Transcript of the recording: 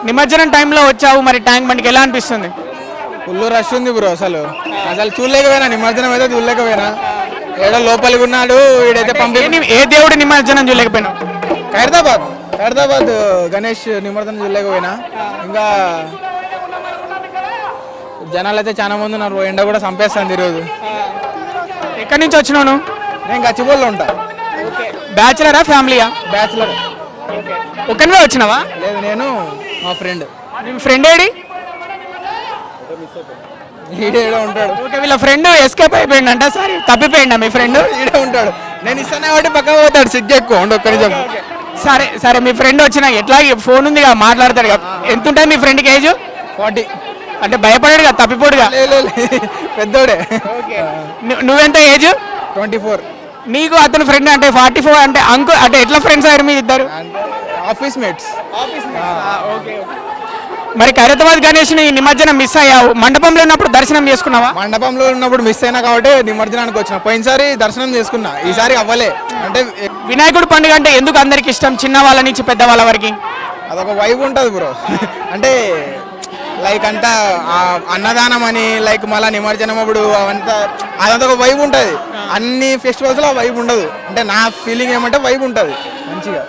నిమజ్జనం టైంలో వచ్చావు, మరి ట్యాంక్ బండికి ఎలా అనిపిస్తుంది? ఫుల్ రష్ ఉంది బ్రో. అసలు చూడలేకపోయినా, నిమజ్జనం అయితే చూడలేకపోయినా. ఏడో లోపలికి ఉన్నాడు వీడైతే ఏ దేవుడి నిమజ్జనం చూడలేకపోయినావు? ఖైరతాబాద్ గణేష్ నిమజ్జనం చూడలేకపోయినా. ఇంకా జనాలు అయితే చాలా మంది ఉన్నారు. ఎండ కూడా చంపేస్తుంది ఈరోజు. ఎక్కడి నుంచి వచ్చినావు నువ్వు? నేను గచ్చిబోల్లో ఉంటా. బ్యాచులరా ఫ్యామిలీయా? బ్యాచులర్. ఒక్కనివే వచ్చినావా? లేదు, నేను మా ఫ్రెండ్. మీ ఫ్రెండ్ ఏడి? ఈడేడో ఉంటాడు. ఓకే, వీళ్ళ ఫ్రెండ్ ఎస్కేప్ అయిపోయిందంట. సారీ, తప్పిపోయిందా మీ ఫ్రెండ్? ఈడే ఉంటాడు. నేను ఇస్తానే కాబట్టి పక్క పోతాడు. సిగ్గు ఎక్కువ ఉండి ఒక్క నిజం. సరే సరే, మీ ఫ్రెండ్ వచ్చినా ఎట్లా ఫోన్ ఉంది కదా, మాట్లాడతాడు కదా. ఎంత ఉంటుంది మీ ఫ్రెండ్కి ఏజ్? 40. అంటే భయపడాడు కదా, తప్పిపోడుగా? పెద్దోడే. నువ్వెంత ఏజ్? 24. నీకు అతని ఫ్రెండ్ అంటే 44 అంటే అంటే ఎట్లా ఫ్రెండ్స్ అయ్యారు మీరు ఇద్దరు? Office mates. మరి ఖైరతాబాద్ గణేష్ ని నిమజ్జనం మిస్ అయ్యావు. మండపంలో ఉన్నప్పుడు దర్శనం చేసుకున్నావా? మండపంలో ఉన్నప్పుడు మిస్ అయినా కాబట్టి నిమజ్జనానికి వచ్చిన. పోయినసారి దర్శనం చేసుకున్నా, ఈసారి అవ్వలే. అంటే వినాయకుడు పండుగ అంటే ఎందుకు అందరికి ఇష్టం, చిన్న వాళ్ళ నుంచి పెద్ద వాళ్ళ వరకు? అదొక వైబ్ ఉంటుంది బ్రో. అంటే లైక్ అంతా అన్నదానం అని, లైక్ మళ్ళీ నిమజ్జనం అప్పుడు అదంతా ఒక వైబ్ ఉంటుంది. అన్ని ఫెస్టివల్స్లో ఆ వైబ్ ఉండదు. అంటే నా ఫీలింగ్ ఏమంటే వైబ్ ఉంటుంది మంచిగా.